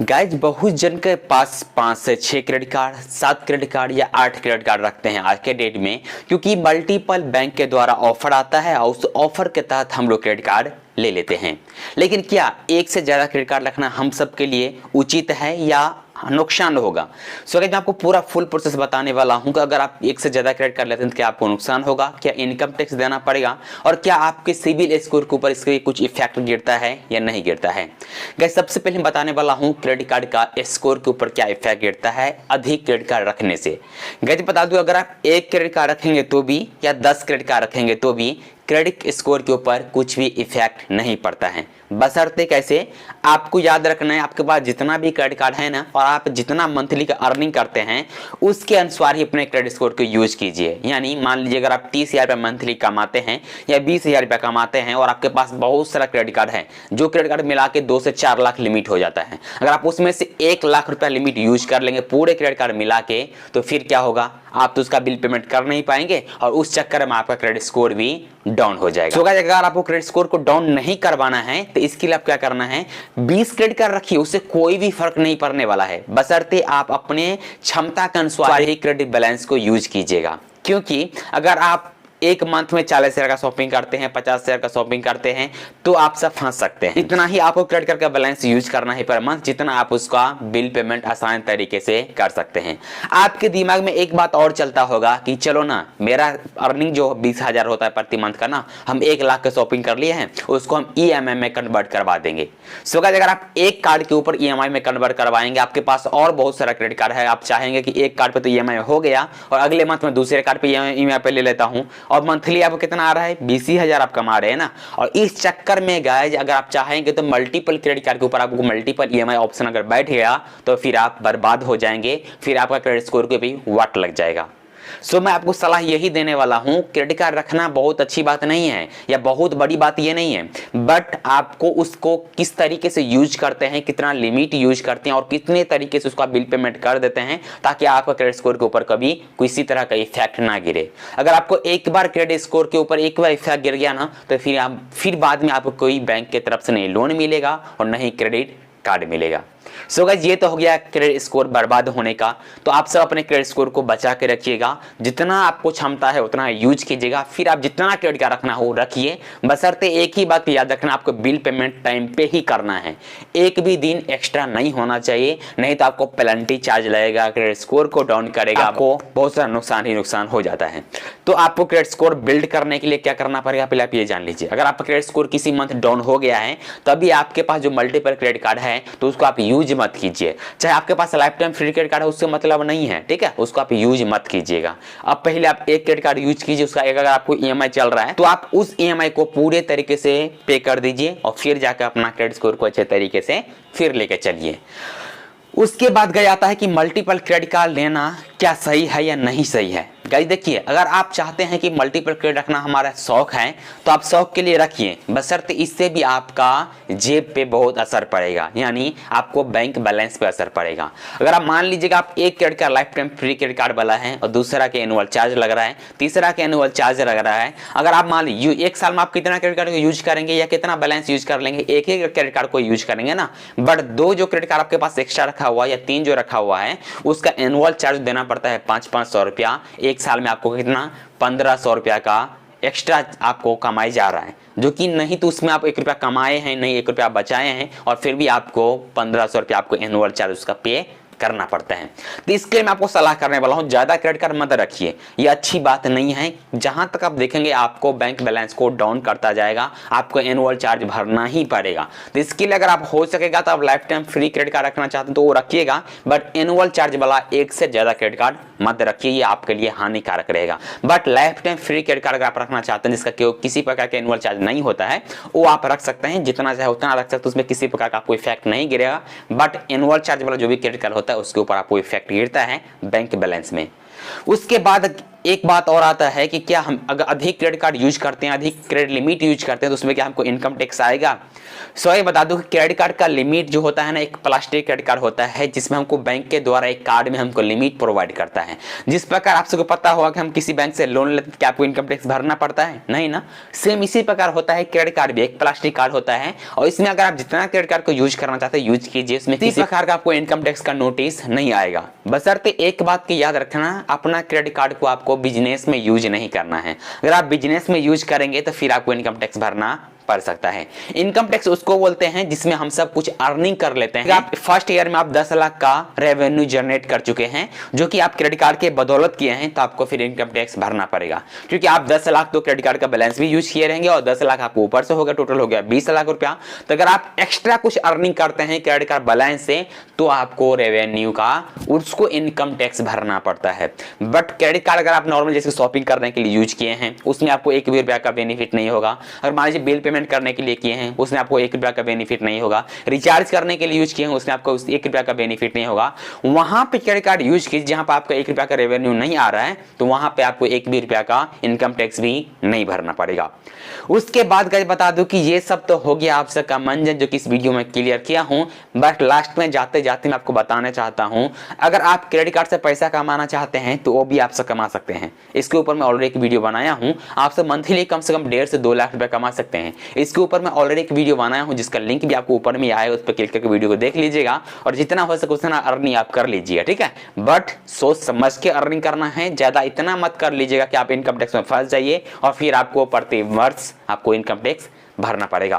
Guys बहुत जन के पास 5 से 6 क्रेडिट कार्ड, 7 क्रेडिट कार्ड या 8 क्रेडिट कार्ड रखते हैं आज के डेट में, क्योंकि मल्टीपल बैंक के द्वारा ऑफर आता है और उस ऑफर के तहत हम लोग क्रेडिट कार्ड ले लेते हैं। लेकिन क्या एक से ज़्यादा क्रेडिट कार्ड रखना हम सब के लिए उचित है या नुकसान होगा? सो मैं आपको पूरा फुल प्रोसेस बताने वाला हूं कि अगर आप एक से ज़्यादा क्रेडिट कार्ड लेते हैं तो क्या आपको नुकसान होगा, क्या इनकम टैक्स देना पड़ेगा और क्या आपके सिबिल स्कोर के ऊपर इसके कुछ इफेक्ट गिरता है या नहीं गिरता है। गाइस सबसे पहले बताने वाला हूं क्रेडिट कार्ड का स्कोर के ऊपर क्या इफेक्ट गिरता है अधिक क्रेडिट कार्ड रखने से। गाइस बता दूं अगर आप 1 क्रेडिट कार्ड रखेंगे तो भी या 10 क्रेडिट कार्ड रखेंगे तो भी क्रेडिट स्कोर के ऊपर कुछ भी इफेक्ट नहीं पड़ता है। बशर्ते कैसे, आपको याद रखना है आपके पास जितना भी क्रेडिट कार्ड है ना और आप जितना मंथली का अर्निंग करते हैं उसके अनुसार ही अपने क्रेडिट स्कोर को यूज कीजिए। यानी मान लीजिए अगर आप 30,000 रुपये मंथली कमाते हैं या 20,000 रुपये कमाते हैं और आपके पास बहुत सारा क्रेडिट कार्ड है, जो क्रेडिट कार्ड मिला के 2 से 4 लाख लिमिट हो जाता है, अगर आप उसमें से 1 लाख रुपया लिमिट यूज कर लेंगे पूरे क्रेडिट कार्ड मिला के, तो फिर क्या होगा, आप तो उसका बिल पेमेंट कर नहीं पाएंगे और उस चक्कर में आपका क्रेडिट स्कोर भी डाउन हो जाएगा। तो अगर आपको क्रेडिट स्कोर को डाउन नहीं करवाना है तो इसके लिए आप क्या करना है, 20 क्रेडिट कार्ड रखिए, उससे कोई भी फर्क नहीं पड़ने वाला है, बशर्ते आप अपने क्षमता के अनुसार ही क्रेडिट बैलेंस को यूज कीजिएगा। क्योंकि अगर आप एक मंथ में 40,000 का शॉपिंग करते हैं, 50,000 का शॉपिंग करते हैं तो आप सब फंस सकते हैं। इतना ही आपको क्रेडिट कार्ड का बैलेंस यूज करना है पर मंथ, जितना आप उसका बिल पेमेंट आसान तरीके से कर सकते हैं। आपके दिमाग में एक बात और चलता होगा कि चलो ना, मेरा अर्निंग जो 20,000 होता है प्रति मंथ का ना, हम 1 लाख का शॉपिंग कर लिए हैं, उसको हम EMI में कन्वर्ट करवा देंगे। सो गाइस अगर आप एक कार्ड के ऊपर EMI में कन्वर्ट करवाएंगे, आपके पास और बहुत सारा क्रेडिट कार्ड है, आप चाहेंगे कि एक कार्ड पे तो EMI हो गया और अगले मंथ में दूसरे कार्ड पे EMI पे ले लेता हूं और मंथली आपको कितना आ रहा है, 20,000 आप कमा रहे हैं ना। और इस चक्कर में गाइस अगर आप चाहेंगे तो मल्टीपल क्रेडिट कार्ड के ऊपर आपको मल्टीपल EMI ऑप्शन अगर बैठ गया तो फिर आप बर्बाद हो जाएंगे, फिर आपका क्रेडिट स्कोर को भी वाट लग जाएगा। सो मैं आपको सलाह यही देने वाला हूं, क्रेडिट कार्ड रखना बहुत अच्छी बात नहीं है या बहुत बड़ी बात ये नहीं है, बट आपको उसको किस तरीके से यूज करते हैं, कितना लिमिट यूज करते हैं और कितने तरीके से उसका बिल पेमेंट कर देते हैं ताकि आपका क्रेडिट स्कोर के ऊपर कभी किसी तरह का इफेक्ट ना गिरे। अगर आपको एक बार क्रेडिट स्कोर के ऊपर एक बार इफेक्ट गिर गया ना तो फिर बाद में आपको कोई बैंक की तरफ से नहीं लोन मिलेगा और नहीं क्रेडिट कार्ड मिलेगा। सो गाइस ये तो हो गया क्रेडिट स्कोर बर्बाद होने का। तो आप सब अपने क्रेडिट स्कोर को बचा के रखिएगा, जितना आपको क्षमता है उतना यूज कीजिएगा, फिर आप जितना क्रेडिट कार्ड रखना हो रखिए, बशर्ते एक ही बात याद रखना, आपको बिल पेमेंट टाइम पे ही करना है, एक भी दिन एक्स्ट्रा नहीं होना चाहिए, नहीं तो आपको पेनल्टी चार्ज लगेगा, क्रेडिट स्कोर को डाउन करेगा, आपको बहुत सारा नुकसान ही नुकसान हो जाता है। तो आपको क्रेडिट स्कोर बिल्ड करने के लिए क्या करना पड़ेगा, पहले आप ये जान लीजिए। अगर आपका क्रेडिट स्कोर किसी मंथ डाउन हो गया है तभी आपके पास जो मल्टीपल क्रेडिट कार्ड है तो उसको आप यूज मत कीजिए। चाहे आपके पास life time free credit card है उससे मतलब नहीं है, ठीक है, उसको आप यूज मत कीजिएगा। अब पहले आप एक क्रेडिट कार्ड यूज कीजिए, उसका एक अगर आपको EMI चल रहा है तो आप उस EMI को पूरे तरीके से पे कर दीजिए और फिर जाकर अपना क्रेडिट स्कोर को अच्छे तरीके से फिर लेके चलिए। उसके बाद गया आता है कि मल्टीपल क्रेडिट कार्ड लेना क्या सही है या नहीं सही है। गाइस देखिए, अगर आप चाहते हैं कि मल्टीपल क्रेडिट रखना हमारा शौक है तो आप शौक के लिए रखिए, बशर्ते इससे भी आपका जेब पे बहुत असर पड़ेगा, यानी आपको बैंक बैलेंस पे असर पड़ेगा। अगर आप मान लीजिएगा आप एक credit card life time free credit card वाला है और दूसरा के एनुअल चार्ज लग रहा है, तीसरा के एनुअल चार्ज लग रहा है, अगर आप मान लीजिए एक साल में आप कितना क्रेडिट कार्ड को यूज करेंगे या कितना बैलेंस यूज कर लेंगे, एक ही क्रेडिट कार्ड को यूज करेंगे ना, बट 2 जो क्रेडिट कार्ड आपके पास एक्स्ट्रा रखा हुआ है या 3 जो रखा हुआ है उसका एनुअल चार्ज देना पड़ता है 500-500 रुपया। एक साल में आपको कितना 1,500 रुपया का एक्स्ट्रा आपको कमाई जा रहा है, जो कि नहीं तो उसमें आप 1 रुपया कमाए हैं नहीं 1 रुपया बचाए हैं और फिर भी आपको 1,500 रुपया आपको एनुअल चार्ज उसका पे करना पड़ता है। तो इसके लिए मैं आपको सलाह करने वाला हूं, ज्यादा क्रेडिट कार्ड मत रखिए, ये अच्छी बात नहीं है। जहां तक आप देखेंगे आपको बैंक बैलेंस को डाउन करता जाएगा, आपको एनुअल चार्ज भरना ही पड़ेगा। तो इसके लिए अगर आप हो सकेगा तो आप life time free credit card रखना चाहते हैं तो वो रखिएगा, बट एनुअल चार्ज वाला एक से ज्यादा क्रेडिट कार्ड मत रखिए, ये आपके लिए हानिकारक रहेगा। But life time free credit card अगर आप रखना चाहते हैं जिसका किसी प्रकार का एनुअल चार्ज नहीं होता है, वो आप रख सकते हैं, जितना चाहे उतना रख सकते हैं, उसमें किसी प्रकार का आपको इफेक्ट नहीं गिरेगा। बट एनुअल चार्ज वाला जो भी क्रेडिट कार्ड होता है उसके ऊपर आपको इफेक्ट गिरता है बैंक बैलेंस में। उसके बाद एक बात और आता है कि क्या हम अगर अधिक क्रेडिट कार्ड यूज करते हैं, अधिक क्रेडिट लिमिट यूज करते हैं, तो उसमें क्या हमको इनकम टैक्स आएगा? सो ये बता दूं कि क्रेडिट कार्ड का लिमिट जो होता है ना, एक प्लास्टिक क्रेडिट कार्ड होता है जिसमें हमको बैंक के द्वारा एक कार्ड में हमको लिमिट प्रोवाइड करता है। जिस प्रकार आप सबको पता होगा कि हम किसी बैंक से लोन लेते हैं, क्या आपको इनकम टैक्स भरना पड़ता है? नहीं ना। सेम इसी प्रकार होता है क्रेडिट कार्ड भी, एक प्लास्टिक कार्ड होता है और इसमें अगर आप जितना क्रेडिट कार्ड को यूज करना चाहते हैं यूज कीजिए, उसमें किसी प्रकार का आपको इनकम टैक्स का नोटिस नहीं आएगा। बशर्ते एक बात की याद रखना, अपना क्रेडिट कार्ड को आपको बिजनेस में यूज नहीं करना है। अगर आप बिजनेस में यूज करेंगे तो फिर आपको इनकम टैक्स भरना पड़ सकता है। इनकम टैक्स उसको बोलते हैं जिसमें हम सब कुछ अर्निंग कर लेते हैं। आप फर्स्ट ईयर में आप 10 लाख का रेवेन्यू जनरेट कर चुके हैं जो कि आप क्रेडिट कार्ड के बदौलत किए हैं, तो आपको फिर इनकम टैक्स भरना पड़ेगा, क्योंकि आप 10 लाख तो क्रेडिट कार्ड का बैलेंस भी यूज किए रहेंगे और 10 लाख आपको ऊपर से होगा, टोटल हो गया 20 लाख रुपया। तो अगर आप एक्स्ट्रा कुछ अर्निंग करते हैं क्रेडिट कार्ड बैलेंस से तो आपको रेवेन्यू का उसको इनकम टैक्स भरना पड़ता है। बट क्रेडिट कार्ड अगर आप नॉर्मल जैसे शॉपिंग करने के लिए यूज किए हैं उसमें आपको 1 भी रुपया का बेनिफिट नहीं होगा। अगर मान लीजिए बिल पेमेंट करने के लिए किए हैं उसमें आपको 1 रुपया का बेनिफिट नहीं होगा। रिचार्ज करने के लिए यूज किए हैं उसमें आपको 1 रुपया का बेनिफिट नहीं होगा। वहां पे क्रेडिट कार्ड यूज कीजिए जहां पर आपका 1 रुपया का रेवेन्यू नहीं आ रहा है, तो वहां पे आपको 1 भी रुपया का इनकम टैक्स भी नहीं भरना पड़ेगा। उसके बाद गाइस बता दूं कि ये सब तो हो गया आप सबका मंजन जो कि इस वीडियो में क्लियर किया हूं, बट लास्ट में जाते जाते मैं आपको बताना चाहता हूं, अगर आप क्रेडिट कार्ड से पैसा कमाना चाहते हैं तो वो भी आप सब कमा सकते हैं। इसके ऊपर मैं ऑलरेडी एक वीडियो बनाया हूं, आप सब मंथली कम से कम 1.5 से 2 लाख रुपए कमा सकते हैं। इसके ऊपर मैं ऑलरेडी एक वीडियो बनाया हूं जिसका लिंक भी आपको ऊपर में आया है, उस पर क्लिक करके वीडियो को देख लीजिएगा और जितना हो सके उतना अर्निंग आप कर लीजिएगा, ठीक है। बट सोच समझ के अर्निंग करना है, ज्यादा इतना मत कर लीजिएगा कि आप इनकम टैक्स में फंस जाइए और फिर आपको प्रति वर्ष आपको इनकम टैक्स भरना पड़ेगा।